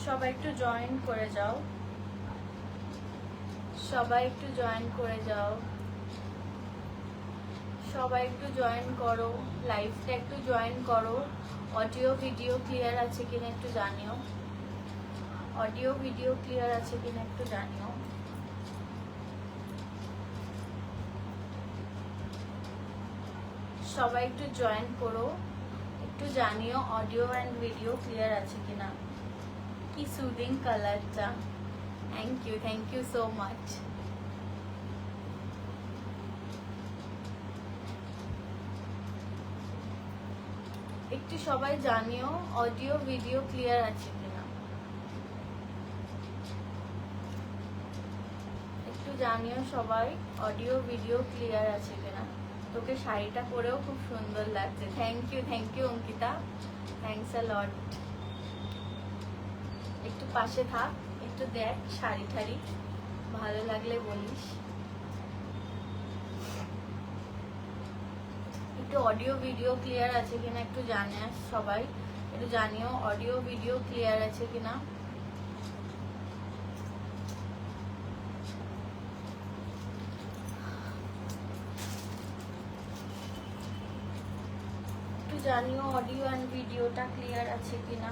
সবাই একটু জয়েন করে যাও, সবাই একটু জয়েন করে যাও, সবাই একটু জয়েন করো, লাইভটা একটু জয়েন করো। অডিও ভিডিও ক্লিয়ার আছে কিনা একটু জানিও, অডিও ভিডিও ক্লিয়ার আছে কিনা একটু জানিও। সবাই একটু জয়েন করো, একটু জানিও অডিও অ্যান্ড ভিডিও ক্লিয়ার আছে কিনা। কি সুদিং কালারটা, থ্যাংক ইউ সো মাচ। একটু সবাই জানিও অডিও ভিডিও ক্লিয়ার আছে কিনা, একটু জানিও সবাই অডিও ভিডিও ক্লিয়ার আছে কিনা। তোকে শাড়িটা পরেও খুব সুন্দর লাগছে। Thank you Ankita, thanks a lot. একটু পাশে থাক, একটু দেখ শাড়ি ঠাড়ি, ভালো লাগলে বলিস। একটু অডিও ভিডিও ক্লিয়ার আছে কিনা একটু জানিস সবাই, একটু জানিও অডিও ভিডিও ক্লিয়ার আছে কিনা। একটু জানিও অডিও অ্যান্ড ভিডিওটা ক্লিয়ার আছে কিনা।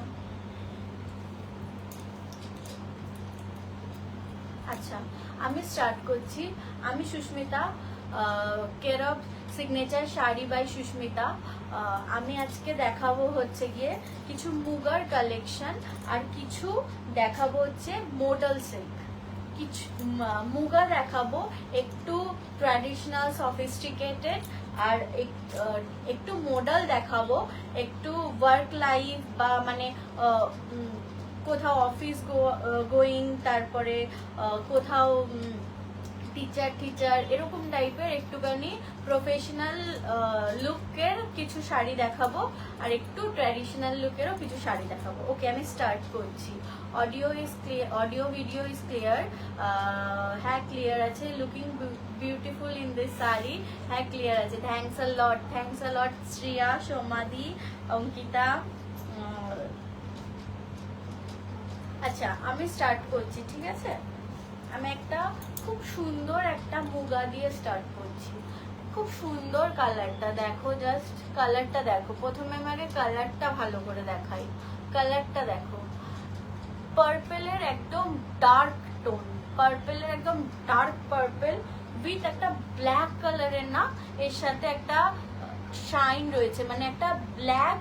আচ্ছা, আমি স্টার্ট করছি। আমি Susmita, care of signature sari by Susmita. আমি আজকে দেখাবো হচ্ছে গিয়ে কিছু মুগার কালেকশন, আর কিছু দেখাবো হচ্ছে মডেল সিল্ক। কিছু মুগা দেখাবো, একটু ট্র্যাডিশনাল সফিস্টিকেটেড, আর একটু মডেল দেখাবো, একটু ওয়ার্ক লাইফ বা মানে কোথাও অফিস গোয়িং, তারপরে কোথাও টিচার এরকম টাইপের একটুখানি প্রফেশনাল লুকের কিছু শাড়ি দেখাবো, আর একটু ট্র্যাডিশনাল লুকেরও কিছু শাড়ি দেখাবো। ওকে, আমি স্টার্ট করছি। Audio is clear, audio video is clear. হ্যাঁ ক্লিয়ার আছে। Looking beautiful in this sari. হ্যাঁ ক্লিয়ার আছে। থ্যাংকস আ লট শ্রিয়া, সোমাদি, অঙ্কিতা। আচ্ছা, আমি স্টার্ট করছি, ঠিক আছে। আমি একটা খুব সুন্দর একটা মুগা দিয়ে স্টার্ট করছি। খুব সুন্দর কালারটা দেখো, জাস্ট কালারটা দেখো। প্রথমে আমাকে কালারটা ভালো করে দেখাই। কালারটা দেখো, পার্পেলের একদম ডার্ক টোন, পার্পেলের একদম ডার্ক পার্পেল উইথ একটা ব্ল্যাক কালারের না, এর সাথে একটা শাইন রয়েছে, মানে একটা ব্ল্যাক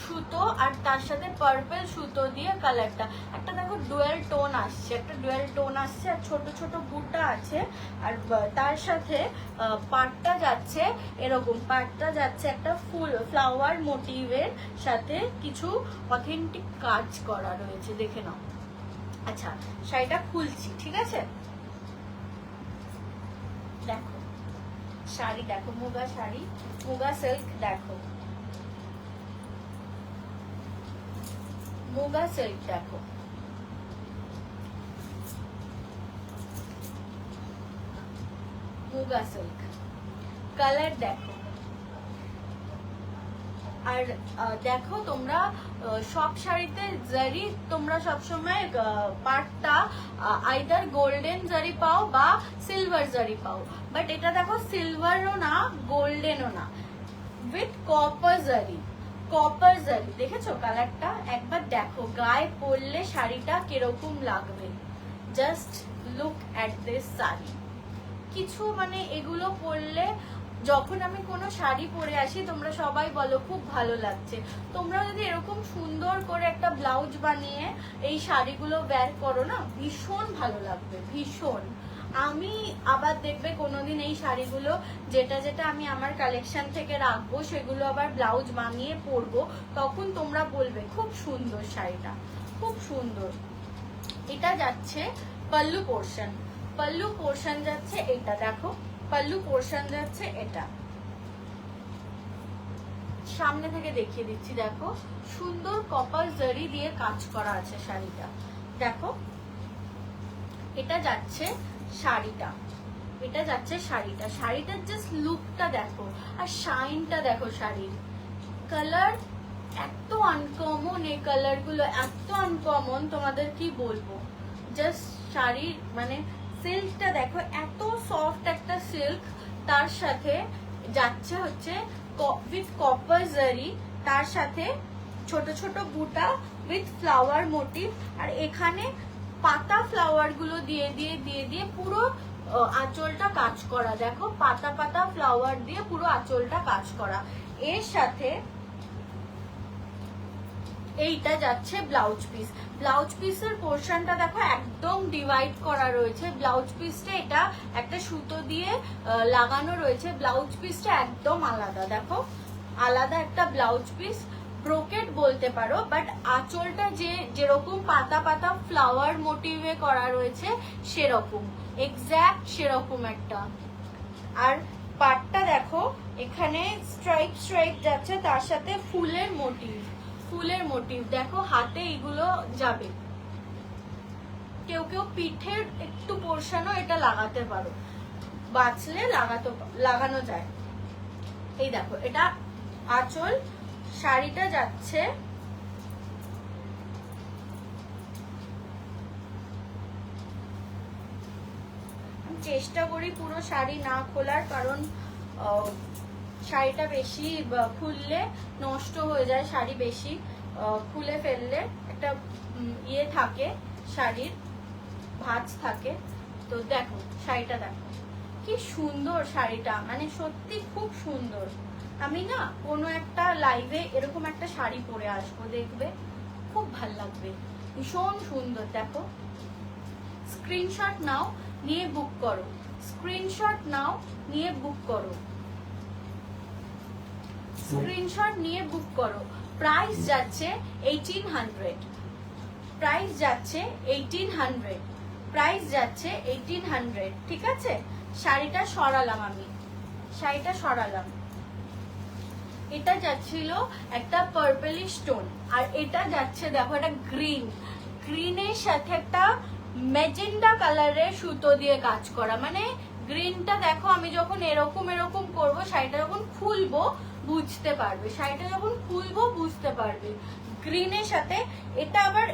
সুতো আর তার সাথে পার্পল সুতো দিয়ে কালারটা একটা দেখো ডুয়েল টোন আসছে, একটা ডুয়েল টোন আসছে, আর ছোট ছোট বুটা আছে। আর তার সাথে পাটটা যাচ্ছে এরকম, পাটটা যাচ্ছে একটা ফুল ফ্লাওয়ার মোটিভের সাথে কিছু অথেন্টিক কাজ করা রয়েছে, দেখে নাও। আচ্ছা, শাড়িটা খুলছি, ঠিক আছে। দেখো শাড়ি, দেখো মুগা শাড়ি, মুগা সিল্ক, দেখো মুগা সিল্ক, দেখো মুগা সিল্ক কালার দেখো। আর দেখো তোমরা সব শাড়িতে জারি তোমরা সবসময় পাটটা আইদার গোল্ডেন জারি পাও বা সিলভার জারি পাও, বাট এটা দেখো সিলভারও না গোল্ডেনও না, উইথ কপার জারি। কপার জারি দেখেছো কালারটা, একবার দেখো গায়ে পরলে শাড়িটা কিরকম লাগবে। Just look at this sari. কিছু মানে এগুলো পরলে যখন আমি কোনো শাড়ি পরে আসি তোমরা সবাই বলো খুব ভালো লাগছে। তোমরা যদি এরকম সুন্দর করে একটা ব্লাউজ বানিয়ে এই শাড়িগুলো ওয়্যার করো না, ভীষণ ভালো লাগবে, ভীষণ। আমি আবার দেখবে কোনোদিন এই শাড়িগুলো যেটা যেটা আমি আমার কালেকশন থেকে রাখবো সেগুলো আবার ব্লাউজ বানিয়ে পরবো, তখন তোমরা বলবে খুব সুন্দর শাড়িটা, খুব সুন্দর। এটা যাচ্ছে পাল্লু পোর্শন, পাল্লু পোর্শন যাচ্ছে এটা, দেখো পাল্লু পোর্শন যাচ্ছে এটা। সামনে থেকে দেখিয়ে দিচ্ছি, দেখো সুন্দর কপার জারি দিয়ে কাজ করা আছে শাড়িটা, দেখো এটা যাচ্ছে শাড়িটা, এটা যাচ্ছে শাড়িটা। শাড়িটার জাস্ট লুকটা দেখো আর শাইনটা দেখো শাড়ির। কালার এত আনকমন এই কালার গুলো, এত আনকমন তোমাদের কি বলবো। জাস্ট শাড়ির মানে সিল্কটা দেখো, এত সফট একটা সিল্ক, তার সাথে যাচ্ছে হচ্ছে উইথ কপার জারি, তার সাথে ছোট ছোট বুটা উইথ ফ্লাওয়ার মোটিভ, আর এখানে পাতা ফ্লাওয়ার গুলো দিয়ে দিয়ে দিয়ে দিয়ে পুরো আঁচলটা কাজ করা। দেখো পাতা পাতা ফ্লাওয়ার দিয়ে পুরো আঁচলটা কাজ করা। এর সাথে এইটা যাচ্ছে ব্লাউজ পিস। ব্লাউজ পিসের পোর্শনটা দেখো একদম ডিভাইড করা রয়েছে। ব্লাউজ পিসটা এটা একটা সুতো দিয়ে লাগানো রয়েছে। ব্লাউজ পিসটা একদম আলাদা, দেখো আলাদা একটা ব্লাউজ পিস, ব্রোকেট বলতে পারো, বাট আঁচলটা যেরকম পাতা পাতা ফ্লাওয়ার মোটিভে করা রয়েছে সেরকম, এক্স্যাক্ট সেরকম একটা। আর পাটটা দেখো এখানে স্ট্রাইপ স্ট্রাইপ যাচ্ছে, তার সাথে ফুলের মোটিভ, ফুলের মোটিভ দেখো হাতে এগুলো যাবে। কেউ কেউ পিঠের একটু পোর্শনও এটা লাগাতে পারো, বাঁচলে লাগানো যায়। এই দেখো এটা আঁচল, শাড়িটা যাচ্ছে চেষ্টা করি পুরো শাড়ি না খোলার, কারণ শাড়িটা বেশি খুললে নষ্ট হয়ে যায়, শাড়ি বেশি খুলে ফেললে একটা ইয়ে থাকে, শাড়ির ভাঁজ থাকে। তো দেখো শাড়িটা দেখো কি সুন্দর শাড়িটা, মানে সত্যি খুব সুন্দর। আমি না কোনো একটা লাইভে এরকম একটা শাড়ি পরে আসবো, দেখবে খুব ভাল লাগবে, ভীষণ সুন্দর। দেখো স্ক্রিনশট নাও, নিয়ে বুক করো, স্ক্রিনশট নাও, নিয়ে বুক করো, স্ক্রিনশট নিয়ে বুক করো। প্রাইস যাচ্ছে 1800, প্রাইস যাচ্ছে 1800, প্রাইস যাচ্ছে 1800, ঠিক আছে। শাড়িটা সরালাম, আমি শাড়িটা সরালাম। এটা যাচ্ছিল একটা পার্পলিশ টোন, আর এটা যাচ্ছে দেখো এটা গ্রিন, গ্রিনের সাথে একটা ম্যাজেন্ডা কালারের সুতো দিয়ে কাজ করা। মানে গ্রিনটা দেখো, আমি যখন এরকম এরকম করবো, শাড়িটা যখন খুলবো বুঝতে পারবে, শাড়িটা যখন খুলবো বুঝতে পারবে গ্রিনের সাথে। এটা আবার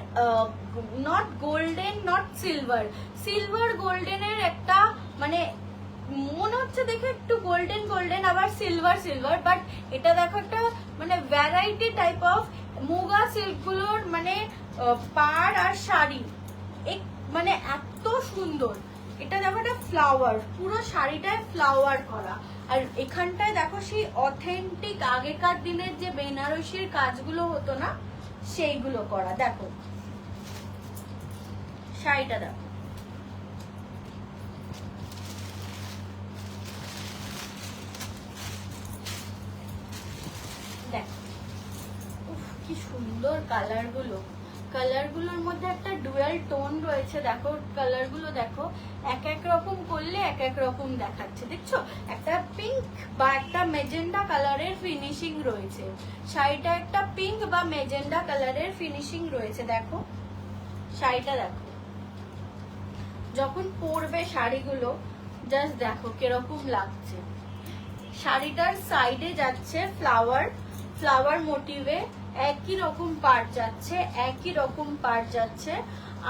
not golden not silver, silver গোল্ডেনের একটা মানে মনে হচ্ছে দেখে একটু গোল্ডেন গোল্ডেন, আবার সিলভার সিলভার, বাট এটা দেখো একটা মানে variety type of muga silk গুলোর মানে পাড় আর শাড়ি, মানে এত সুন্দর। এটা দেখো একটা ফ্লাওয়ার, পুরো শাড়িটায় ফ্লাওয়ার করা, আর এখানটায় দেখো সেই অথেন্টিক আগেকার দিনের যে বেনারসির কাজগুলো হতো না, সেইগুলো করা। দেখো শাড়িটা দেখো, দেখো কি সুন্দর কালার গুলো, কালার গুলোর মধ্যে একটা ডুয়াল টোন রয়েছে। দেখো কালার গুলো দেখো, এক এক রকম করলে এক এক রকম দেখাচ্ছে, দেখছো একটা পিঙ্ক বা একটা মেজেন্ডা কালারের ফিনিশিং রয়েছে, শাড়িটা একটা পিঙ্ক বা মেজেন্ডা কালারের ফিনিশিং রয়েছে। দেখো শাড়িটা দেখো, যখন পরবে শাড়িগুলো জাস্ট দেখো কিরকম লাগছে। শাড়িটার সাইডে যাচ্ছে ফ্লাওয়ার, ফ্লাওয়ার মোটিভে একই রকম পাড় যাচ্ছে, একই রকম পাড় যাচ্ছে।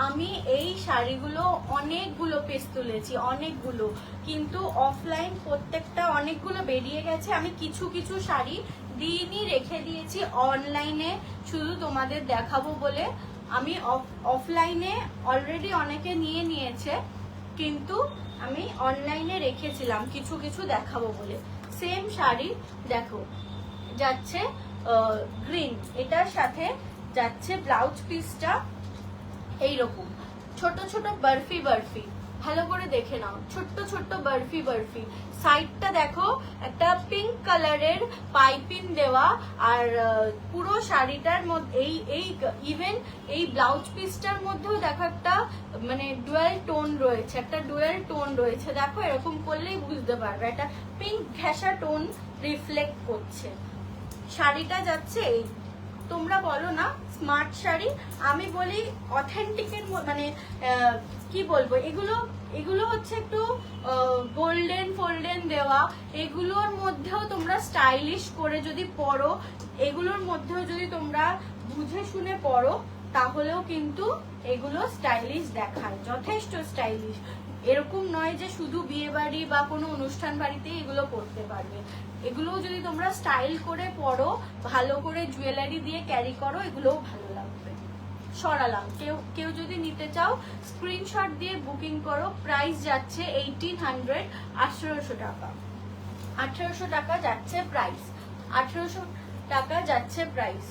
আমি এই শাড়িগুলো অনেকগুলো পিস তুলেছি, অনেকগুলো, কিন্তু অফলাইন প্রত্যেকটা অনেকগুলো বেরিয়ে গেছে। আমি কিছু কিছু শাড়ি দিনই রেখে দিয়েছি অনলাইনে, শুধু তোমাদের দেখাবো বলে। আমি অফলাইনে অলরেডি অনেকে নিয়ে নিয়েছে, কিন্তু আমি অনলাইনে রেখেছিলাম কিছু কিছু দেখাবো বলে। সেম শাড়ি দেখো যাচ্ছে গ্রিন, এটার সাথে যাচ্ছে ব্লাউজ পিসটা এইরকম ছোট ছোট বরফি বরফি, ভালো করে দেখে নাও, ছোট্ট ছোট্ট বরফি বরফি। সাইডটা দেখো একটা পিঙ্ক কালারের পাইপিং দেওয়া, আর পুরো শাড়িটার মধ্যে এই ইভেন এই ব্লাউজ পিসটার মধ্যেও দেখো একটা মানে ডুয়াল টোন রয়েছে, একটা ডুয়াল টোন রয়েছে। দেখো এরকম করলেই বুঝতে পারবে, একটা পিঙ্ক ঘেঁষা টোন রিফ্লেক্ট করছে। শাড়িটা যাচ্ছে এই, তোমরা বলো না স্মার্ট শাড়ি, আমি বলি অথেন্টিকের, মানে কি বলবো, এগুলো এগুলো হচ্ছে একটু গোল্ডেন ফোল্ডেন দেওয়া, এগুলোর মধ্যেও তোমরা স্টাইলিশ করে যদি পরো, এগুলোর মধ্যেও যদি তোমরা বুঝে শুনে পরো, তাহলেও কিন্তু এগুলো স্টাইলিশ দেখায়, যথেষ্ট স্টাইলিশ। এরকম নয় যে শুধু বিয়ে বাড়ি বা কোনো অনুষ্ঠান বাড়িতে এগুলো পরতে পারবে, এগুলো যদি তোমরা স্টাইল করে পরো, ভালো করে জুয়েলারি দিয়ে ক্যারি করো, এগুলোও ভালো লাগবে। সরালাম, কেউ যদি নিতে চাও স্ক্রিনশট দিয়ে বুকিং করো। প্রাইস যাচ্ছে 1800, 1800 টাকা, 1800 টাকা যাচ্ছে প্রাইস, 1800 টাকা যাচ্ছে প্রাইস।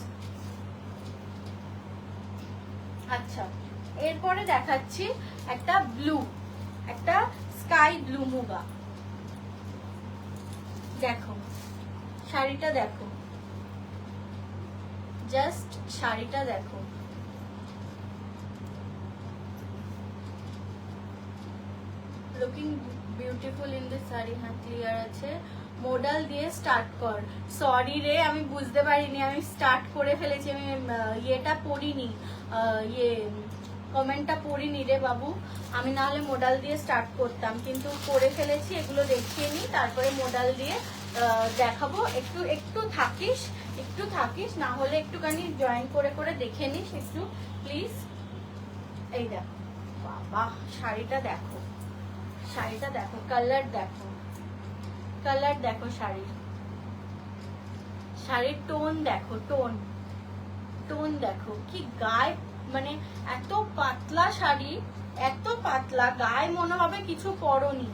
আচ্ছা, এরপরে দেখাচ্ছি একটা ব্লু, একটা স্কাই ব্লু মুগা। দেখো শাড়িটা, দেখো জাস্ট শাড়িটা দেখো, looking beautiful in this sari. হ্যাঁ ক্লিয়ার আছে। মডাল দিয়ে স্টার্ট কর। সরি রে, আমি বুঝতে পারিনি, আমি স্টার্ট করে ফেলেছি, আমি ইয়েটা পড়িনি, কমেন্টটা পড়িনি রে বাবু। আমি না হলে মডাল দিয়ে স্টার্ট করতাম, কিন্তু করে ফেলেছি। এগুলো দেখিয়ে নিই, তারপরে মডাল দিয়ে দেখাবো। একটু থাকিস, একটু থাকিস, না হলে একটুখানি জয়েন করে করে দেখে নিস একটু প্লিজ। এই দেখো বাবা, শাড়িটা দেখো, শাড়িটা দেখো, কালার দেখো, কালার দেখো, শাড়ির টোন দেখো, টোন দেখো, কি গায়ে, মানে এত পাতলা শাড়ি, এত পাতলা গায়ে মনে হবে কিছু পরনি,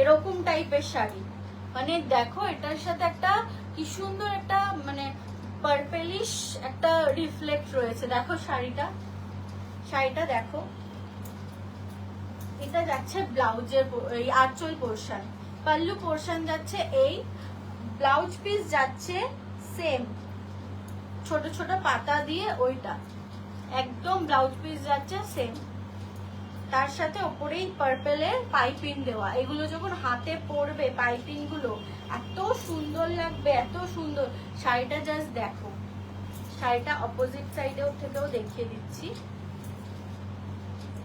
এরকম টাইপের শাড়ি। মানে দেখো এটার সাথে একটা কি সুন্দর একটা মানে পার্পেলিশ একটা রিফ্লেক্ট রয়েছে। দেখো শাড়িটা, শাড়িটা দেখো। এটা যাচ্ছে ব্লাউজের এই আঁচল পোর্শন, পাল্লু পোর্শন যাচ্ছে এই, ব্লাউজ পিস যাচ্ছে সেম ছোট ছোট পাতা দিয়ে, ওইটা একদম ব্লাউজ পিস যাচ্ছে সেম, তার সাথে ওপরেই পার্পেলের পাইপিং দেওয়া। এগুলো যখন হাতে পরবে পাইপিং গুলো এত সুন্দর লাগবে, এত সুন্দর। শাড়িটা জাস্ট দেখো, শাড়িটা অপোজিট সাইডেও থেকেও দেখিয়ে দিচ্ছি,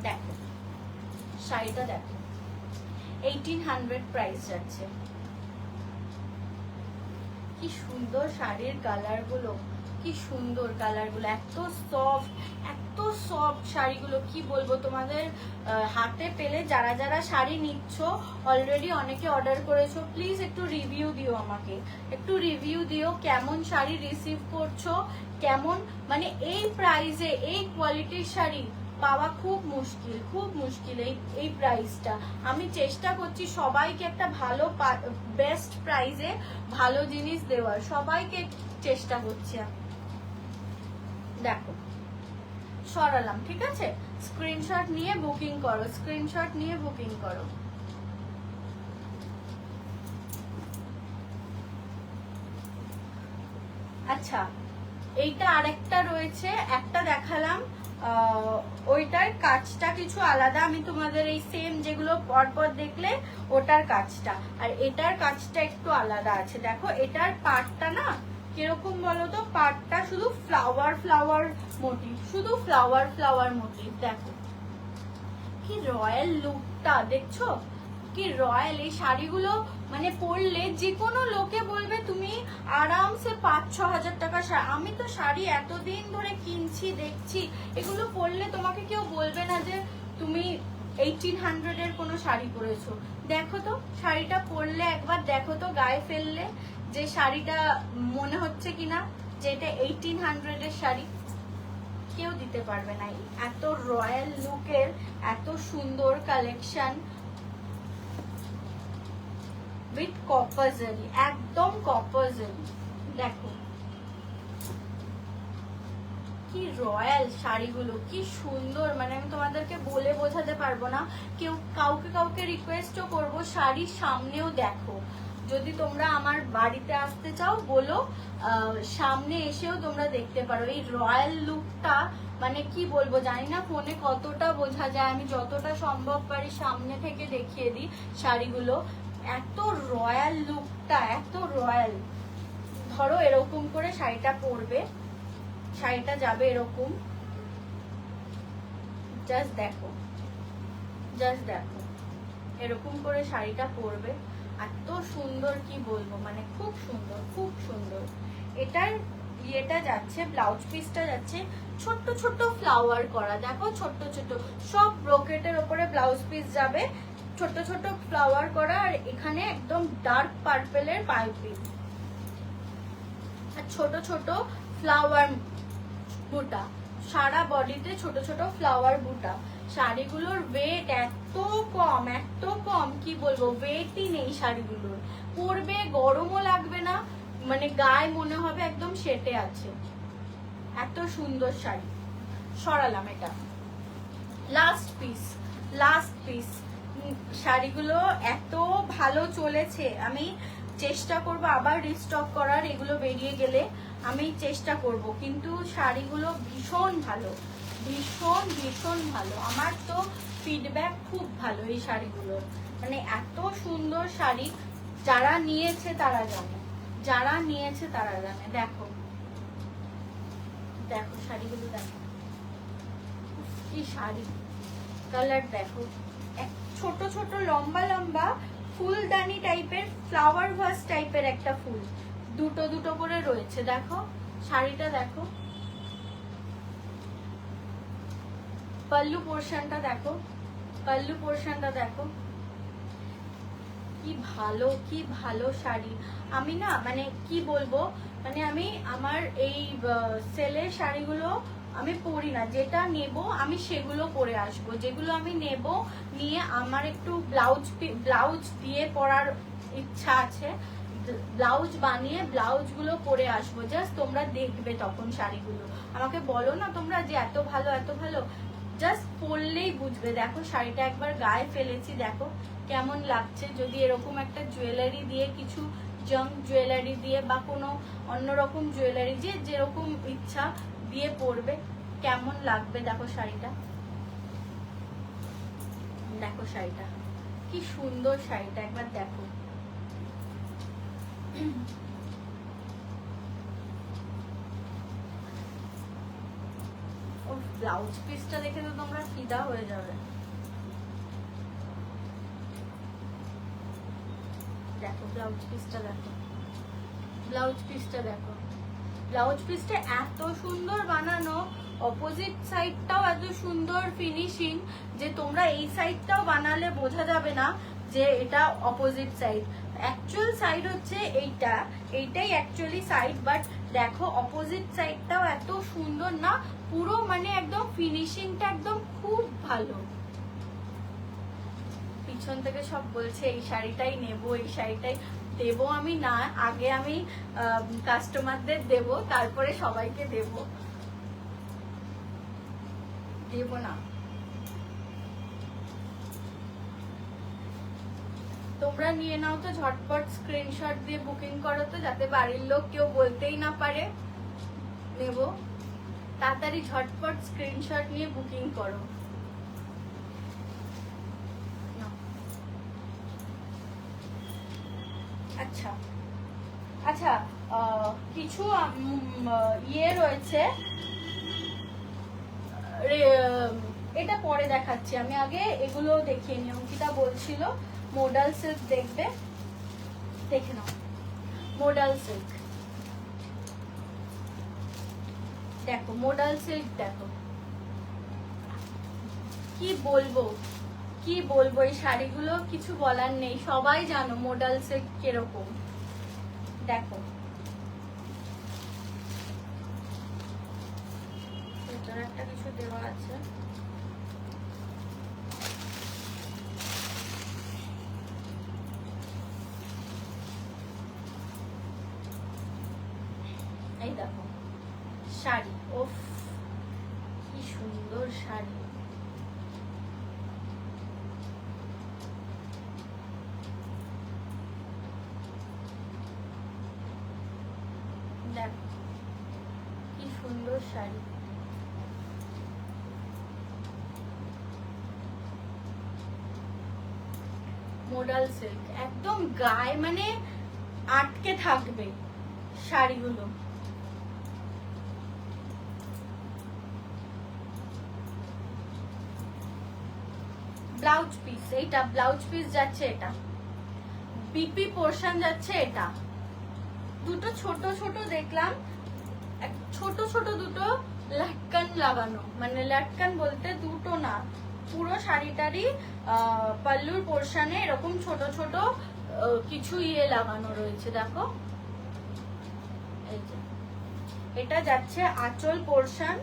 দেখো শাড়িটা দেখো, 1800 প্রাইস যাচ্ছে। কি সুন্দর শাড়ির কালার গুলো, কি সুন্দর কালার গুলো, এত সফট, এত সফট শাড়িগুলো, কি বলবো তোমাদের। হাতে পেলে যারা যারা শাড়ি নিচ্ছ, অলরেডি অনেকে অর্ডার করেছো, প্লিজ একটু রিভিউ দিও, আমাকে একটু রিভিউ দিও, কেমন শাড়ি রিসিভ করছো, কেমন, মানে এই প্রাইসে এই কোয়ালিটির শাড়ি পাওয়া খুব মুশকিল, খুব মুশকিল এই প্রাইসটা। আমি চেষ্টা করছি সবাইকে একটা ভালো বেস্ট প্রাইসে ভালো জিনিস দেওয়ার, সবাইকে চেষ্টা করছি। দেখো সরালাম, ঠিক আছে। স্ক্রিনশট নিয়ে বুকিং করো, স্ক্রিনশট নিয়ে বুকিং করো। আচ্ছা, এইটা আরেকটা রয়েছে, একটা দেখালাম, ওইটার কাজটা কিছু আলাদা, আমি তোমাদের এই সেম যেগুলো পরপর দেখলে ওটার কাজটা, আর এটার কাজটা একটু আলাদা আছে। দেখো এটার পার্টটা না কিরকম বলতো, পার্টটা শুধু ফ্লাওয়ার ফ্লাওয়ার মোটিভ, শুধু ফ্লাওয়ার ফ্লাওয়ার মোটিভ। দেখো কি রয়্যাল লুকটা, দেখছো কি রয়্যাল। এই শাড়িগুলো মানে পরলে যে কোনো লোকে বলবে তুমি আরামসে 5-6 হাজার টাকা শাড়ি। আমি তো শাড়ি এতদিন ধরে কিনছি, দেখছি, এগুলো পরলে তোমাকে কেউ বলবে না যে তুমি 1800 এর কোনো শাড়ি পরেছো। দেখো তো শাড়িটা পরলে একবার দেখো তো, গায়ে ফেললে যে শাড়িটা মনে হচ্ছে কিনা যে এটা 1800 এর শাড়ি। কেউ দিতে পারবে না এত রয়্যাল লুকের, এত সুন্দর কালেকশন উইথ কপার জারি, একদম কপার জারি। দেখো কি রয়্যাল শাড়িগুলো, কি সুন্দর, মানে আমি তোমাদেরকে বলে বোঝাতে পারবো না। কাউকে রিকোয়েস্টও করবো, শাড়ির সামনেও দেখো, যদি তোমরা আমার বাড়িতে আসতে চাও বলো, সামনে এসেও তোমরা দেখতে পারো এই রয়্যাল লুকটা। মানে কি বলবো জানি না ফোনে কতটা বোঝা যায়, আমি যতটা সম্ভব পারি সামনে থেকে দেখিয়ে দিই শাড়িগুলো। এত রয়্যাল লুকটা, এত রয়্যাল। ধরো এরকম করে শাড়িটা পরবে, শাড়িটা যাবে এরকম, জাস্ট দেখো, জাস্ট দেখো এরকম করে শাড়িটা পরবে, এত সুন্দর কি বলবো, মানে খুব সুন্দর খুব সুন্দর। এটার ইয়েটা যাচ্ছে, ব্লাউজ পিসটা যাচ্ছে ছোট্ট ছোট্ট ফ্লাওয়ার করা, দেখো ছোট্ট ছোট্ট সব ব্রোকেটের ওপরে ব্লাউজ পিস যাবে, ছোট্ট ছোট্ট ফ্লাওয়ার করা, আর এখানে একদম ডার্ক পার্পেলের পাইপিং, আর ছোট ছোট ফ্লাওয়ার বুটা, সারা বডিতে ছোট ছোট ফ্লাওয়ার বুটা। শাড়িগুলোর ওয়েট এত কম কি বলবো, ওয়েটই নেই শাড়িগুলোর, পরবে গরমও লাগবে না, মানে গায়ে মনে হবে একদম সেটে আছে, এত সুন্দর শাড়ি। সরালাম এটা, লাস্ট পিস। শাড়িগুলো এত ভালো চলেছে, আমি চেষ্টা করব আবার রিস্টক করার, এগুলো বেরিয়ে গেলে আমি চেষ্টা করব, কিন্তু শাড়িগুলো ভীষণ ভালো, ভীষণ ভীষণ ভালো। আমার তো ফিডব্যাক খুব ভালো এই শাড়িগুলোর, মানে এত সুন্দর শাড়ি, যারা নিয়েছে তারা জানে, যারা নিয়েছে তারা জানে। দেখো দেখো শাড়িগুলো দেখো, কি শাড়ি, কালার দেখো, ছোট ছোট লম্বা লম্বা ফুলদানি টাইপের, ফ্লাওয়ার ভাস টাইপের একটা ফুল, দুটো দুটো করে রয়েছে। দেখো শাড়িটা দেখো, পাল্লু পোর্শনটা দেখো, পাল্লু পোর্শনটা দেখো, কি ভালো শাড়ি। আমি না মানে কি বলবো, মানে আমি আমার এই সেলের শাড়িগুলো আমি পরি না, যেটা নেব আমি সেগুলো পরে আসবো, যেগুলো আমি নেব নিয়ে আমার একটু ব্লাউজ দিয়ে পরার ইচ্ছা আছে, ব্লাউজ বানিয়ে ব্লাউজগুলো পরে আসবো, জাস্ট তোমরা দেখবে তখন শাড়িগুলো, আমাকে বলো না তোমরা যে এত ভালো, জাস্ট পরলেই বুঝবে। দেখো শাড়িটা একবার গায়ে ফেলেছি, দেখো কেমন লাগছে, যদি এরকম একটা জুয়েলারি দিয়ে, কিছু জাঙ্ক জুয়েলারি দিয়ে বা কোনো অন্যরকম জুয়েলারি, যে যেরকম ইচ্ছা দিয়ে পরবে, কেমন লাগবে। দেখো শাড়িটা, দেখো শাড়িটা কি সুন্দর, শাড়িটা একবার দেখো। ও ব্লাউজ পিসটা দেখে তো তোমরা ফিদা হয়ে যাবে। দেখো ব্লাউজ পিসটা দেখো, ব্লাউজ পিসটা দেখো, ব্লাউজ পিসটা এত সুন্দর বানানো, অপোজিট সাইডটাও এত সুন্দর ফিনিশিং, যে তোমরা এই সাইডটাও বানালে বোঝা যাবে না যে এটা অপোজিট সাইড, অ্যাকচুয়াল সাইড হচ্ছে এইটা, এইটাই অ্যাকচুয়ালি সাইড, বাট দেখো অপোজিট সাইডটাও এত সুন্দর না, পুরো মানে একদম ফিনিশিংটা একদম খুব ভালো। পিছন থেকে সব বলছে এই শাড়িটাই নেব, এই শাড়িটাই দেবো, আমি না, আগে আমি কাস্টমারদের দেব, তারপরে সবাইকে দেব না। তোমরা নিয়ে নাও তো, ঝটপট স্ক্রিনশট দিয়ে বুকিং করো তো, যাতে বাড়ির লোক কেউ বলতেই না পারে নেব, তাড়াতাড়ি ঝটপট স্ক্রিনশট নিয়ে বুকিং করো। আচ্ছা আচ্ছা, কিছু ইয়ে রয়েছে, এটা পরে দেখাচ্ছি, আমি আগে এগুলো দেখিয়ে নিই। অঙ্কিতা বলছিল মোডাল সিল্ক দেখবে, দেখে নাও মোডাল সিল্ক, দেখো মোডাল সিল্ক দেখো, কি বলবো এই শাড়িগুলো কিছু বলার নেই, সবাই জানো মোডাল সিল্ক কিরকম। দেখো এটার একটা কিছু দেওয়া আছে, এই দেখো শাড়ি, ওফ কি সুন্দর শাড়ি, দেখো কি সুন্দর শাড়ি, মোডাল সিল্ক, একদম গায়ে মানে আটকে থাকবে শাড়িগুলো। ব্লাউজ পিস, এইটা ব্লাউজ পিস যাচ্ছে, এটা বিপি পোর্শন যাচ্ছে, এটা দুটো ছোট ছোট দেখলাম, ছোট ছোট দুটো লাটকান লাগানো, মানে লাটকান বলতে দুটো না, পুরো শাড়িটারই পাল্লুর পোর্শনে এরকম ছোট ছোট কিছু ইয়ে লাগানো রয়েছে। দেখো এই যে এটা যাচ্ছে আঁচল পোর্শন,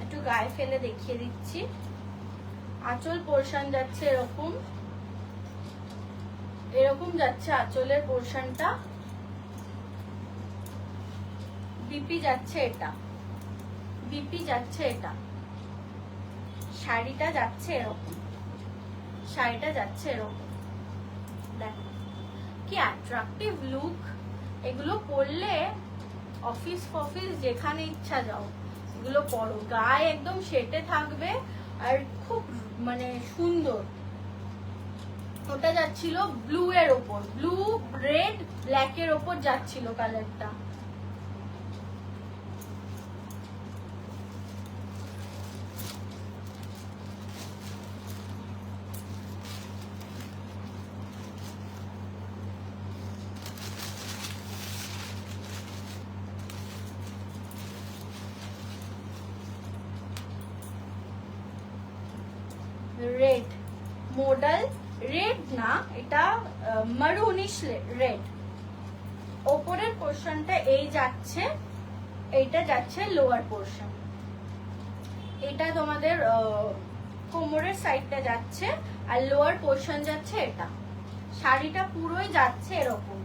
একটু গায়ে ফেলে দেখিয়ে দিচ্ছি। আঁচল পোর্শন যাচ্ছে এরকম, এরকম যাচ্ছে আঁচলের পোর্শনটা। বিপি যাচ্ছে এটা, বিপি যাচ্ছে এটা, শাড়িটা যাচ্ছে এরকম, শাড়িটা যাচ্ছে এরকম। দেখো কি অ্যাট্রাকটিভ লুক। এগুলো পরলে অফিস ফফিস যেখানে ইচ্ছা যাও এগুলো পরো, গায়ে একদম সেটে থাকবে আর খুব মানে সুন্দর। ওটা যাচ্ছিল ব্লু এর ওপর, ব্লু রেড ব্ল্যাক এর ওপর যাচ্ছিল কালারটা। রেড মডেল, রেড না এটা মারুনিশ রেড। ওপরের পোর্শনটা এই যাচ্ছে, এইটা যাচ্ছে লোয়ার পোর্শন, এটা তোমাদের কোমরের সাইডটা যাচ্ছে আর লোয়ার পোর্শন যাচ্ছে এটা। শাড়িটা পুরোই যাচ্ছে এরকম,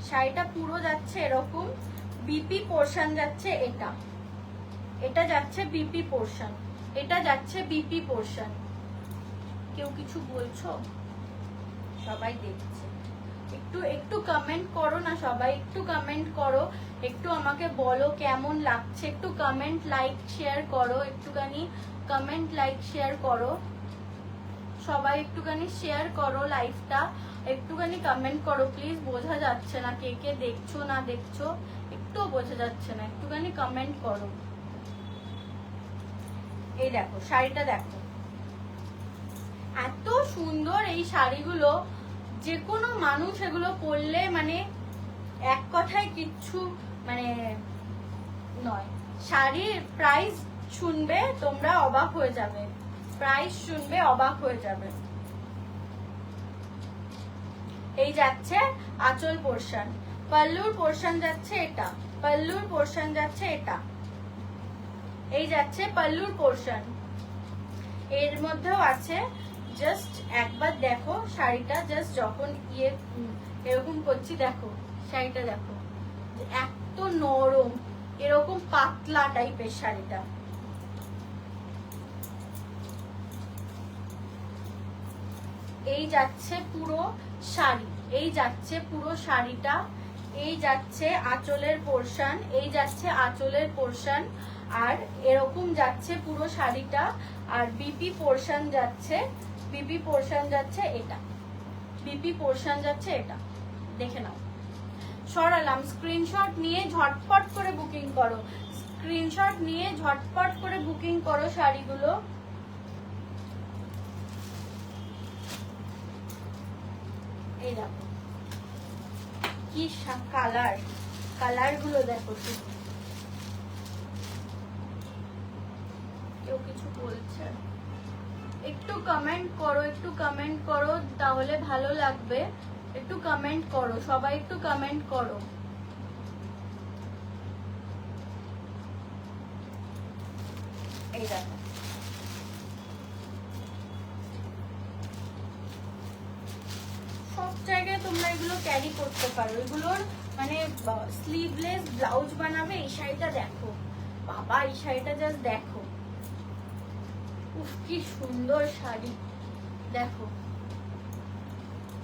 শাড়িটা পুরো যাচ্ছে এরকম। বিপি পোর্শন যাচ্ছে এটা, এটা যাচ্ছে বিপি পোর্শন, এটা যাচ্ছে বিপি পোর্শন। কেউ কিছু বলছো? সবাই দেখছে, একটু একটু কমেন্ট করো না সবাই, একটু কমেন্ট করো, একটু আমাকে বলো কেমন লাগছে, একটু কমেন্ট লাইক শেয়ার করো, একটুখানি কমেন্ট লাইক শেয়ার করো সবাই, একটুখানি শেয়ার করো লাইভটা, একটুখানি কমেন্ট করো প্লিজ। বোঝা যাচ্ছে না কে কে দেখছো না দেখছো, একটু বোঝা যাচ্ছে না, একটুখানি কমেন্ট করো। এই দেখো শাড়িটা দেখো, এত সুন্দর এই শাড়িগুলো, যে কোনো মানুষ এগুলো পরলে মানে এক কথায় কিচ্ছু মানে নয়। শাড়ির প্রাইস শুনবে তোমরা অবাক হয়ে যাবে, প্রাইস শুনবে অবাক হয়ে যাবে। এই যাচ্ছে আঁচল পোর্শন, পাল্লুর পোর্শন যাচ্ছে এটা, পাল্লুর পোর্শন যাচ্ছে এটা, এই যাচ্ছে পাল্লুর পোর্শন। এর মধ্যেও আছে, জাস্ট একবার দেখো শাড়িটা, জাস্ট যখন ইয়ে এরকম করছি দেখো শাড়িটা দেখো, এত নরম এরকম পাতলা টাইপের শাড়িটা। এই যাচ্ছে পুরো শাড়ি, এই যাচ্ছে পুরো শাড়িটা, এই যাচ্ছে আঁচলের পোর্শন, এই যাচ্ছে আঁচলের পোর্শন, আর এরকম যাচ্ছে পুরো শাড়িটা। আর বিপি পোর্শন যাচ্ছে, বিপি পোর্শন যাচ্ছে এটা, বিপি পোর্শন যাচ্ছে এটা। দেখে নাও, সরালাম। স্ক্রিনশট নিয়ে ঝটপট করে বুকিং করো, স্ক্রিনশট নিয়ে ঝটপট করে বুকিং করো শাড়িগুলো। এই দেখো কি কালার, কালার গুলো দেখো শুধু। কেউ কিছু বলছে? একটু কমেন্ট করো, একটু কমেন্ট করো, তাহলে ভালো লাগবে। একটু কমেন্ট করো সবাই, একটু কমেন্ট করো। এই দেখো সব জায়গায় তোমরা এগুলো ক্যারি করতে পারো। এগুলোর মানে স্লিভলেস ব্লাউজ বানাবে। এই শাড়িটা দেখো বাবা, এই শাড়িটা জাস্ট দেখো, উফ কি সুন্দর শাড়ি। দেখো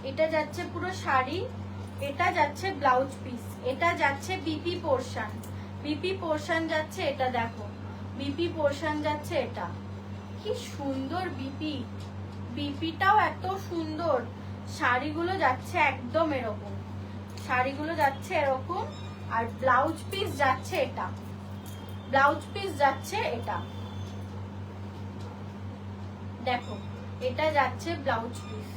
এটা যাচ্ছে পুরো শাড়ি, এটা যাচ্ছে ব্লাউজ পিস, এটা যাচ্ছে বিপি পোর্শন, বিপি পোর্শন যাচ্ছে এটা। দেখো বিপি পোর্শন যাচ্ছে এটা, কি সুন্দর বিপি, বিপিটাও এত সুন্দর। শাড়িগুলো যাচ্ছে একদম এরকম, শাড়িগুলো যাচ্ছে এরকম। আর ব্লাউজ পিস যাচ্ছে এটা, ব্লাউজ পিস যাচ্ছে এটা। দেখো এটা যাচ্ছে ব্লাউজ পিস,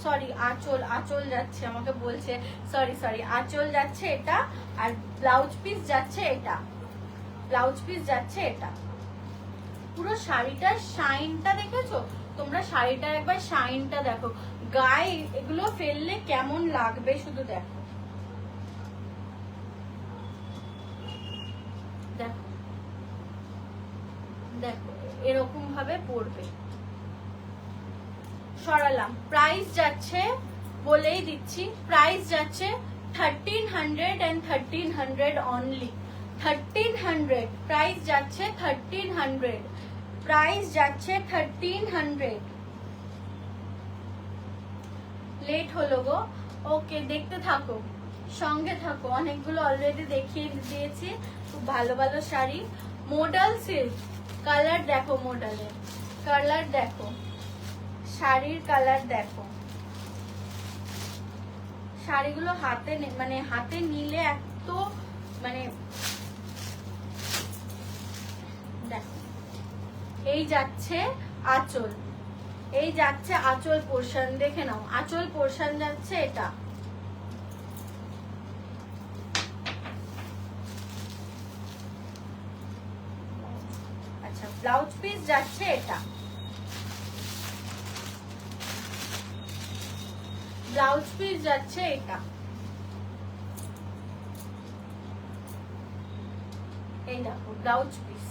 সরি আঁচল, আঁচল যাচ্ছে, আমাকে বলছে সরি সরি, আঁচল যাচ্ছে এটা, আর ব্লাউজ পিস যাচ্ছে এটা, ব্লাউজ পিস যাচ্ছে এটা। পুরো শাড়িটার শাইনটা দেখেছো তোমরা? শাড়িটার একবার শাইনটা দেখো, গায়ে এগুলো ফেললে কেমন লাগবে শুধু দেখো। দেখো দেখো এরকম ভাবে পড়বে। সরালাম। প্রাইস যাচ্ছে, বলেই দিচ্ছি, প্রাইস যাচ্ছে 1300 and 1300 অনলি। 1300 প্রাইস যাচ্ছে, 1300 প্রাইস যাচ্ছে, 1300। লেট হলো গো, ওকে দেখতে থাকো, সঙ্গে থাকো, অনেকগুলো অলরেডি দেখিয়ে দিয়েছি, খুব ভালো ভালো শাড়ি। মডাল সিল্ক, কালার দেখো, মডালের কালার দেখো, শাড়ির কালার দেখো। শাড়িগুলো হাতে মানে হাতে নিলে এত মানে দেখো। এই যাচ্ছে আঁচল, এই যাচ্ছে আঁচল পোর্শন, দেখে নাও আঁচল পোর্শন যাচ্ছে এটা। আচ্ছা ব্লাউজ পিস যাচ্ছে এটা, ব্লাউজ পিস যাচ্ছে এটা। এই দেখো ব্লাউজ পিস,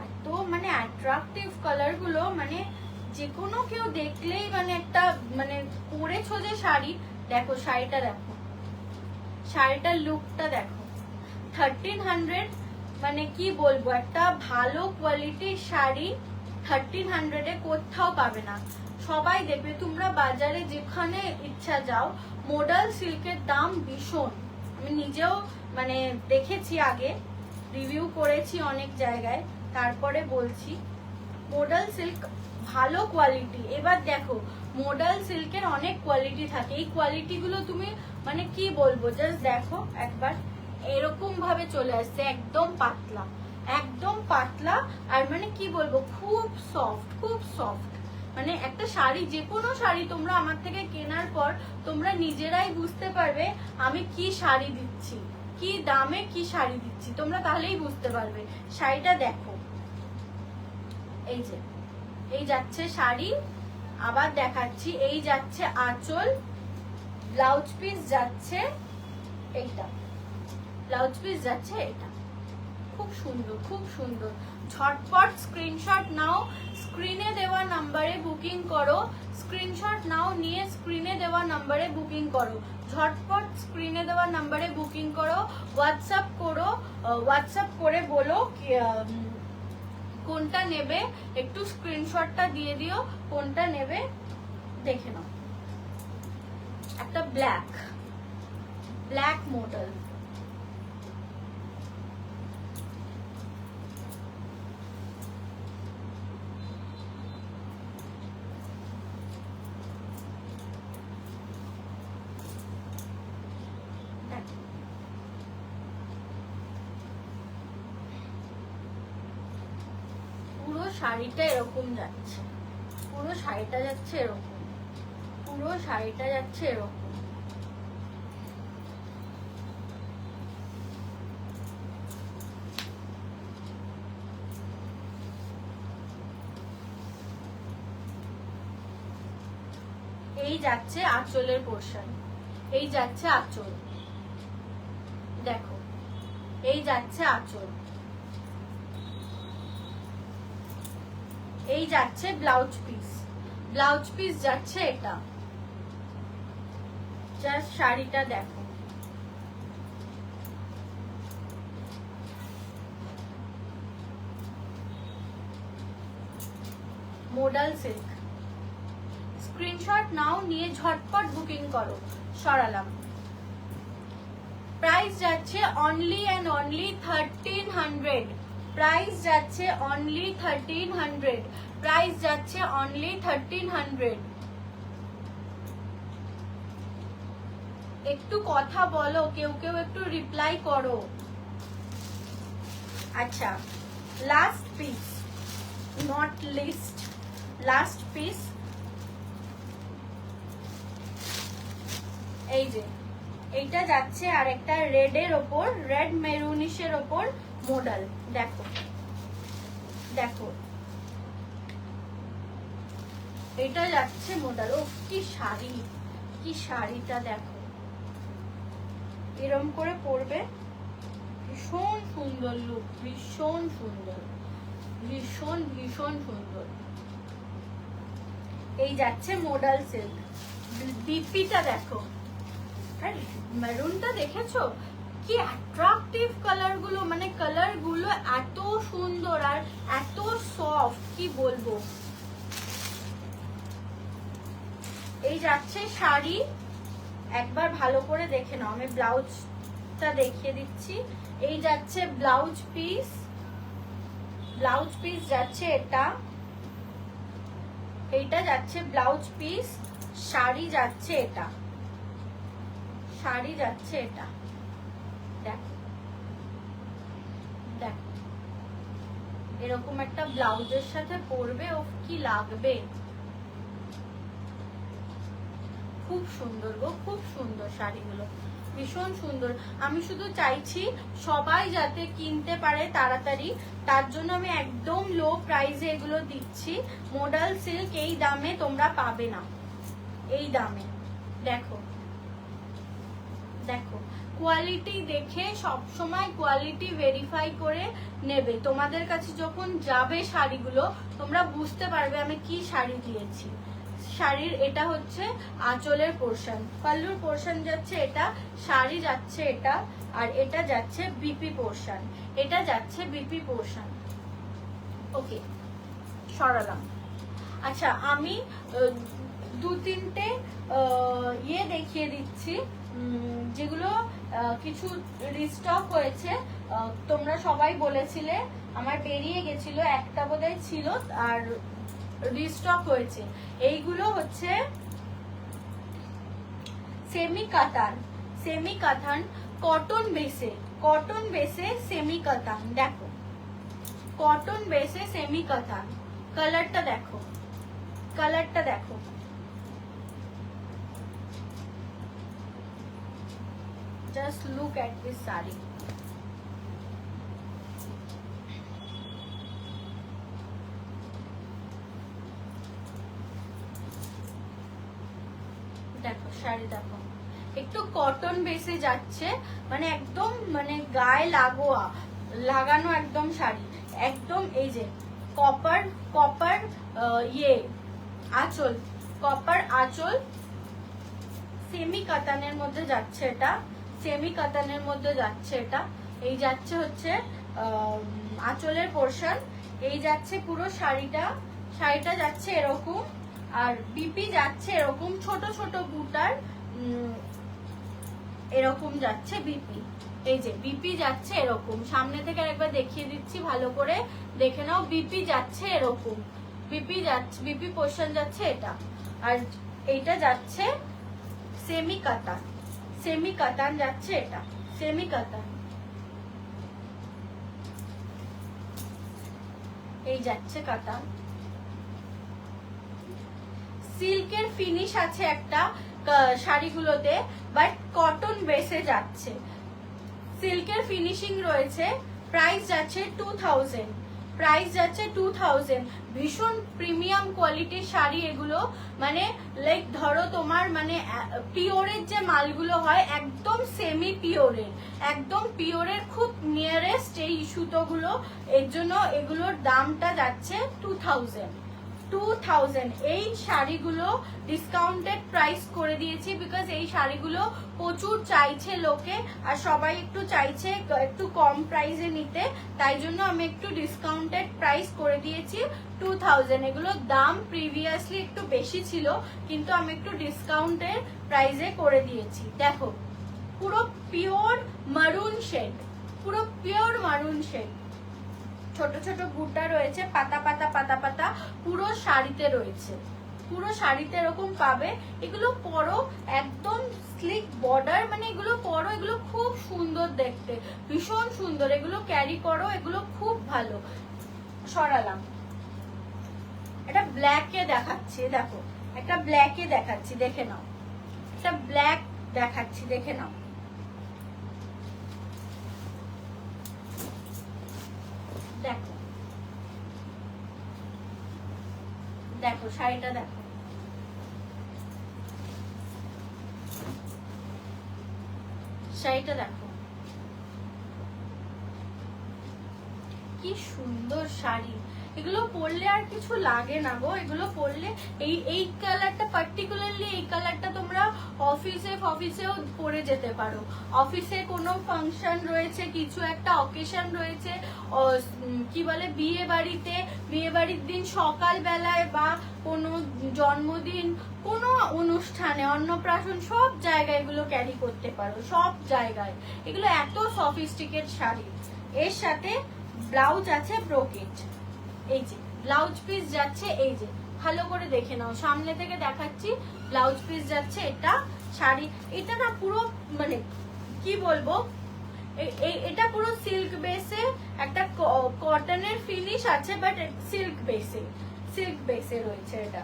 এত মানে অ্যাট্রাকটিভ কালার গুলো, মানে যে কোনো কেউ দেখলেই মানে একটা মানে পরেছো যে শাড়ি, দেখো শাড়িটা দেখো, শাড়িটার লুকটা দেখো। 1300 মানে কি বলবো, একটা ভালো কোয়ালিটির শাড়ি 1300 কোথাও পাবে না। সবাই দেখবে, তোমরা বাজারে যেখানে ইচ্ছা যাও, মডাল সিল্কের দাম ভীষণ। আমি নিজেও মানে দেখেছি, আগে রিভিউ করেছি অনেক জায়গায়, তারপরে বলছি মডাল সিল্ক ভালো কোয়ালিটি। এবার দেখো মডাল সিল্কের অনেক কোয়ালিটি থাকে, এই কোয়ালিটি গুলো তুমি মানে কি বলবো, জাস্ট দেখো একবার, এরকম ভাবে চলে আসছে, একদম পাতলা, একদম পাতলা, আর মানে কি বলবো খুব সফট, খুব সফট। মানে একটা শাড়ি, যে কোনো শাড়ি তোমরা আমার থেকে কেনার পর তোমরা নিজেরাই বুঝতে পারবে আমি কি শাড়ি দিচ্ছি, কি দামে কি শাড়ি দিচ্ছি, তোমরা তাহলেই বুঝতে পারবে। শাড়িটা দেখো, এই যে এই যাচ্ছে শাড়ি, আবার দেখাচ্ছি, এই যাচ্ছে আঁচল, ব্লাউজ পিস যাচ্ছে এইটা, ব্লাউজ পিস যাচ্ছে এটা। খুব সুন্দর, খুব সুন্দর। ঝটপট স্ক্রিনশট নাও, স্ক্রিনে দেওয়া নাম্বারে বুকিং করো, স্ক্রিনশট নাও, নিয়ে স্ক্রিনে দেওয়া নাম্বারে বুকিং করো, ঝটপট স্ক্রিনে দেওয়া নাম্বারে বুকিং করো, হোয়াটসঅ্যাপ করো, হোয়াটসঅ্যাপ করে বলো কোনটা নেবে, একটু স্ক্রিনশটটা দিয়ে দিও কোনটা নেবে, দেখে নাও। একটা ব্ল্যাক, ব্ল্যাক মডেল, পুরো শাড়িটা এরকম যাচ্ছে, পুরো শাড়িটা যাচ্ছে এরকম, পুরো শাড়িটা যাচ্ছে এরকম। এই যাচ্ছে আঁচলের পোর্শন, এই যাচ্ছে আঁচল, দেখো এই যাচ্ছে আঁচল, এই যাচ্ছে ব্লাউজ পিস, ব্লাউজ পিস যাচ্ছে এটা। জাস্ট শাড়িটা দেখো, মডাল সিল্ক। স্ক্রিনশট নাও, নিয়ে ঝটপট বুকিং করো। সরালাম। প্রাইস যাচ্ছে অনলি অ্যান্ড অনলি 1300, প্রাইস যাচ্ছে অনলি 1300, প্রাইস যাচ্ছে অনলি 1300। একটু কথা বলো, কেউ কেউ একটু রিপ্লাই করো। আচ্ছা, last piece, not list, last piece, এই যে এইটা যাচ্ছে আর একটা রেডের ওপর, রেড মেরুনিশের ওপর মডেল। দেখো দেখো এটা যাচ্ছে মডেল। ও কি শাড়ি, কি শাড়িটা দেখো, এরম করে পরবে, ভীষণ সুন্দর লুক, ভীষণ সুন্দর, ভীষণ ভীষণ সুন্দর। এই যাচ্ছে মডেল সিল্ক। বিপিটা দেখো, আর মেরুনটা দেখেছো কি অ্যাট্রাকটিভ কালার গুলো, মানে কালার গুলো এত সুন্দর আর এত সফট, কি বলবো। এই যাচ্ছে শাড়ি, একবার ভালো করে দেখে নাও, আমি ব্লাউজটা দেখিয়ে দিচ্ছি। এই যাচ্ছে ব্লাউজ পিস, ব্লাউজ পিস যাচ্ছে এটা, এইটা যাচ্ছে ব্লাউজ পিস, শাড়ি যাচ্ছে এটা, শাড়ি যাচ্ছে এটা। দেখো দেখো এরকম একটা ব্লাউজের সাথে পরবে, ও কি লাগবে, খুব সুন্দর গো, খুব সুন্দর শাড়িগুলো, ভীষণ সুন্দর। আমি শুধু চাইছি সবাই যাতে কিনতে পারে তাড়াতাড়ি, তার জন্য আমি একদম লো প্রাইসে এগুলো দিচ্ছি। মডেল সিল্ক এই দামে তোমরা পাবে না, এই দামে। দেখো দেখো কোয়ালিটি দেখে সব সময় কোয়ালিটি ভেরিফাই করে নেবে। তোমাদের কাছে যখন যাবে শাড়িগুলো, তোমরা বুঝতে পারবে আমি কি শাড়ি দিয়েছি। শাড়ির এটা হচ্ছে আঁচলের পোর্শন, পাল্লুর পোর্শন যাচ্ছে এটা, শাড়ি যাচ্ছে এটা, আর এটা যাচ্ছে বিপি পোর্শন, এটা যাচ্ছে বিপি পোর্শন। ওকে, সরালাম। আচ্ছা, আমি দু তিনটে ইয়ে দেখিয়ে দিচ্ছি, যেগুলো কিছু রিস্টক হয়েছে। তোমরা সবাই বলেছিলে, আমার বেরিয়ে গেছিল, একটা বোধহয় ছিল আর রিস্টক হয়েছে। এইগুলো হচ্ছে সেমি কাতান, সেমি কাতান কটন বেসে, কটন বেসে সেমি কাতান। দেখো কটন বেসে সেমি কাতান, কালারটা দেখো, কালারটা দেখো, just look at this saree. দেখো শাড়ি দেখো, একটু কটন বেসে যাচ্ছে, মানে একদম মানে গায়ে লাগোয়া, লাগানো একদম শাড়ি, একদম। এই যে কপার, কপার ইয়ে আঁচল, কপার আঁচল, সেমি কাতানের মধ্যে যাচ্ছে এটা, সেমি কাতানের মধ্যে যাচ্ছে এটা। এই যাচ্ছে হচ্ছে আঁচলের পোর্শন, এই যাচ্ছে পুরো শাড়িটা, শাড়িটা যাচ্ছে এরকম, আর বিপি যাচ্ছে এরকম ছোট ছোট বুটার, এরকম যাচ্ছে বিপি। এই যে বিপি যাচ্ছে এরকম, সামনে থেকে একবার দেখিয়ে দিচ্ছি, ভালো করে দেখে নাও। বিপি যাচ্ছে এরকম, বিপি যাচ্ছে, বিপি পোর্শন যাচ্ছে এটা, আর এইটা যাচ্ছে সেমি কাতান, সেমি কাতান যাচ্ছে এটা, সেমি কাতান। এই যাচ্ছে কাতান। সিল্কের ফিনিশ আছে একটা শাড়িগুলোতে, বাট কটন বেসে যাচ্ছে, সিল্কের ফিনিশিং রয়েছে। প্রাইস যাচ্ছে 2000, প্রাইস যাচ্ছে 2000। ভীষণ প্রিমিয়াম কোয়ালিটির শাড়ি এগুলো, মানে লাইক ধরো তোমার মানে পিওরের যে মালগুলো হয়, একদম সেমি পিওরের, একদম পিওরের খুব নিয়ারেস্ট এই সুতোগুলো। এর জন্য এগুলোর দামটা যাচ্ছে 2000। এই শাড়িগুলো ডিসকাউন্টেড প্রাইস করে দিয়েছি, বিকজ এই শাড়িগুলো প্রচুর চাইছে লোকে, আর সবাই একটু চাইছে একটু কম প্রাইসে নিতে, তাই জন্য আমি একটু ডিসকাউন্টেড প্রাইস করে দিয়েছি 2000। এগুলোর দাম প্রিভিয়াসলি একটু বেশি ছিল, কিন্তু আমি একটু ডিসকাউন্টের প্রাইসে করে দিয়েছি। দেখো পুরো পিওর মারুন শেড, পুরো পিওর মারুন শেড, ছোট ছোট বুটা রয়েছে, পাতা পাতা পাতা পাতা পুরো শাড়িতে রয়েছে, পুরো শাড়িতে এরকম পাবে। এগুলো পরো, একদম স্লিক বর্ডার, মানে এগুলো পরো, এগুলো খুব সুন্দর দেখতে, ভীষণ সুন্দর। এগুলো ক্যারি করো, এগুলো খুব ভালো। সরালাম। এটা ব্ল্যাকে দেখাচ্ছি, দেখো একটা ব্ল্যাকে দেখাচ্ছি, দেখে নাও। একটা ব্ল্যাক দেখাচ্ছি, দেখে নাও। দেখো দেখো শাড়িটা দেখো, শাড়িটা দেখো কি সুন্দর শাড়ি। এগুলো পরলে আর কিছু লাগে না গো, এগুলো পরলে এই কালারটা পার্টিকুলারলি, এই কালারটা তোমরা অফিসেও পরে যেতে পারো। অফিসে কোনো ফাংশন রয়েছে, কিছু একটা অকেশন রয়েছে, কি বলে বিয়ে বাড়ির দিন সকাল বেলায়, বা কোনো জন্মদিন, কোনো অনুষ্ঠানে, অন্নপ্রাশন, সব জায়গায় এগুলো ক্যারি করতে পারো, সব জায়গায়। এগুলো এত সফিস্টিকেট শাড়ি। এর সাথে ব্লাউজ আছে ব্রোকেট, এই যে ব্লাউজ পিস যাচ্ছে, এই যে ভালো করে দেখে নাও, সামনে থেকে দেখাচ্ছি। ব্লাউজ পিস যাচ্ছে, এটা শাড়ি, এটা না পুরো মানে কি বলবো, এটা পুরো সিল্ক বেসে, একটা কটনের ফিনিশ আছে, বাট সিল্ক বেসে রয়েছে এটা।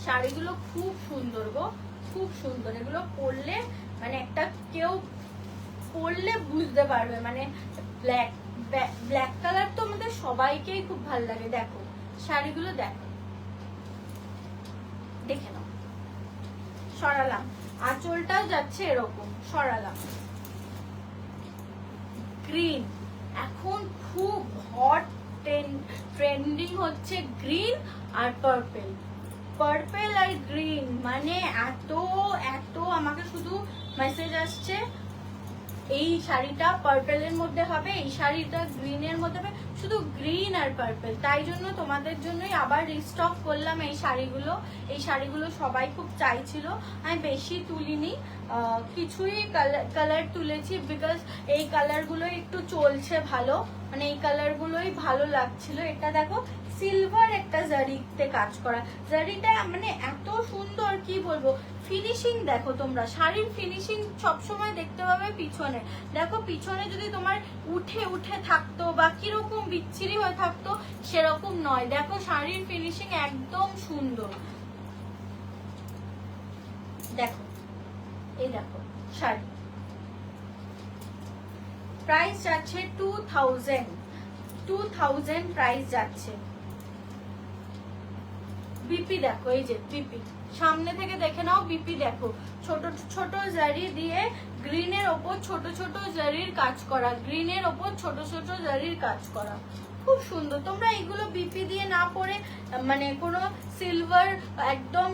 শাড়িগুলো খুব সুন্দর গো, খুব সুন্দর। এগুলো পরলে মানে একটা কেউ পরলে বুঝতে পারবে, মানে ব্ল্যাক কালার তো আমাদের সবাইকেই খুব ভালো লাগে। দেখো শাড়িগুলো দেখো, দেখে নাও। সরালাম, আঁচলটাও যাচ্ছে এরকম, সরালাম। গ্রিন, এখন খুব হট ট্রেন্ডিং হচ্ছে গ্রিন আর পার্পেল আর গ্রিন, মানে এত আমাকে শুধু মেসেজ আসছে এই শাড়িটা পার্পেলের মধ্যে হবে, এই শাড়িটা গ্রিনের মধ্যে হবে, শুধু গ্রিন আর পার্পেল। তাই জন্য তোমাদের জন্যই আবার রিস্টক করলাম এই শাড়িগুলো সবাই খুব চাইছিল। আমি বেশি তুলিনি, কিছুই কালার তুলেছি, বিকজ এই কালারগুলোই একটু চলছে ভালো, মানে এই কালারগুলোই ভালো লাগছিল। এটা দেখো সিলভার একটা জারিতে কাজ করা, জারিটা মানে এত সুন্দর, কি বলবো। ফিনিশিং দেখো তোমরা, শাড়ির ফিনিশিং সবসময় দেখতে পাবে পিছনে। দেখো পিছনে যদি তোমার উঠে থাকতো বা কিরকম বিচ্ছিরি হয়ে থাকতো, সেরকম নয়। দেখো শাড়ির ফিনিশিং একদম সুন্দর। দেখো এই দেখো শাড়ি, প্রাইস যাচ্ছে 2000 প্রাইস যাচ্ছে। বিপি দেখো, এই যে বিপি, সামনে থেকে দেখে নাও। বিপি দেখো, ছোট ছোট জারি দিয়ে গ্রিনের ওপর ছোট ছোট জারির কাজ করা, গ্রিনের ওপর ছোট ছোট জারির কাজ করা, খুব সুন্দর। তোমরা এগুলো বিপি দিয়ে না পরে মানে কোনো সিলভার একদম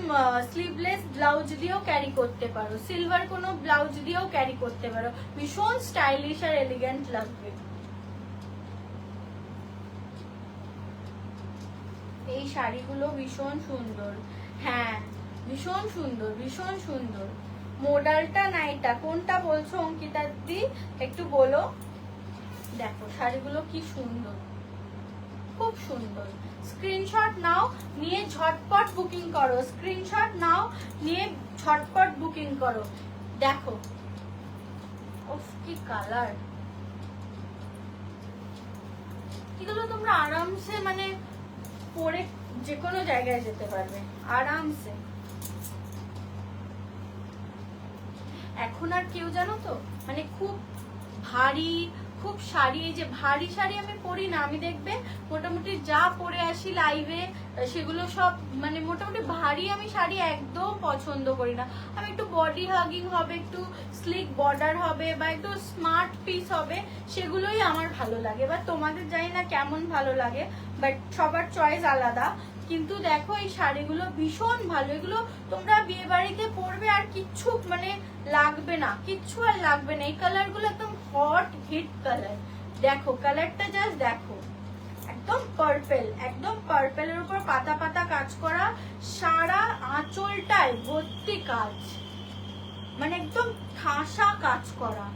স্লিভলেস ব্লাউজ দিয়েও ক্যারি করতে পারো, সিলভার কোনো ব্লাউজ দিয়েও ক্যারি করতে পারো, ভীষণ স্টাইলিশ আর এলিগেন্ট লাগবে। এই শাড়িগুলো ভীষণ সুন্দর, হ্যাঁ ভীষণ সুন্দর, ভীষণ সুন্দর। মডেলটা না এটা, কোনটা বলছো অঙ্কিতা দি একটু বলো। দেখো শাড়িগুলো কি সুন্দর, খুব সুন্দর। স্ক্রিনশট নাও, নিয়ে ঝটপট বুকিং করো, স্ক্রিনশট নাও, নিয়ে ঝটপট বুকিং করো। দেখো উফ কি কালার, এগুলো তোমরা আরামসে মানে পরে যে কোনো জায়গায় যেতে পারবে আরামসে। এখন আর কেউ জানো তো মানে খুব ভারী খুব শাড়ি, এই যে ভারী শাড়ি আমি পরি না, আমি দেখবে মোটামুটি যা পরে আসি লাইভে সেগুলো সব মানে মোটামুটি ভারী আমি শাড়ি একদম পছন্দ করি না। আমি একটু বডি হাগিং হবে, একটু স্লিক বর্ডার হবে, বা একটু স্মার্ট পিস হবে, সেগুলোই আমার ভালো লাগে। বা তোমাদের জানি না কেমন ভালো লাগে, বাট সবার চয়েস আলাদা। কিন্তু দেখো এই শাড়িগুলো ভীষণ ভালো, এগুলো তোমরা বিয়ে বাড়িতে পরবে আর কিচ্ছু মানে লাগবে না, কিচ্ছু আর লাগবে না। এই কালার গুলো একদম হট হিট কালার। দেখো কালারটা জাস্ট দেখো, একদম পার্পেল, একদম পার্পেলের উপর পাতা পাতা কাজ করা, সারা আঁচলটায় ভর্তি কাজ, মানে একদম ঠাসা কাজ করা,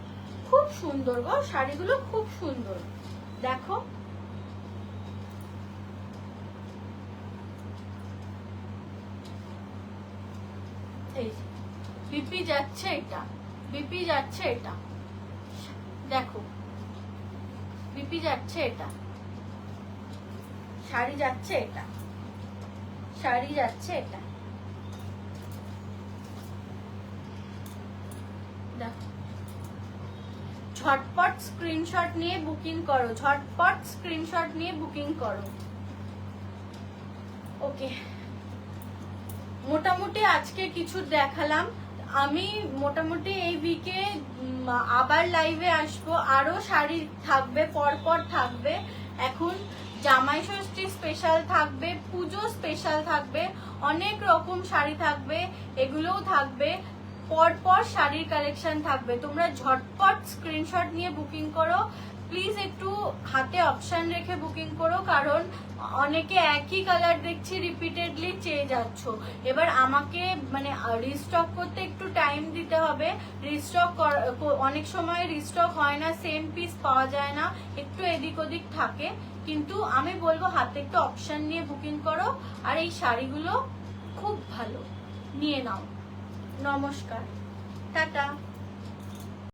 খুব সুন্দর গো শাড়িগুলো, খুব সুন্দর। দেখো এই বিপি যাচ্ছে এটা, বিপি যাচ্ছে এটা, দেখো বিপি যাচ্ছে, এটা শাড়ি যাচ্ছে, এটা শাড়ি যাচ্ছে, এটা দেখো। ঝটপট স্ক্রিনশট নিয়ে বুকিং করো, ঝটপট স্ক্রিনশট নিয়ে বুকিং করো। ওকে, মোটামুটি আজকে কিছু দেখালাম। আমি মোটামুটি এই উইকে আবার লাইভে আসবো, আরো শাড়ি থাকবে, পরপর থাকবে। এখন জামাই ষষ্ঠী স্পেশাল থাকবে, পুজো স্পেশাল থাকবে, অনেক রকম শাড়ি থাকবে, এগুলোও থাকবে। পরপর শাড়ির কালেকশন থাকবে, তোমরা ঝটপট স্ক্রিনশট নিয়ে বুকিং করো। প্লিজ একটু হাতে অপশন রেখে বুকিং করো, কারণ অনেকে একই কালার দেখছি রিপিটেডলি চেয়ে যাচ্ছ। এবার আমাকে মানে রিস্টক করতে একটু টাইম দিতে হবে। রিস্টক অনেক সময় রিস্টক হয় না, সেম পিস পাওয়া যায় না, একটু এদিক ওদিক থাকে। কিন্তু আমি বলবো হাতে একটু অপশন নিয়ে বুকিং করো, আর এই শাড়িগুলো খুব ভালো, নিয়ে নাও। নমস্কার, টাটা।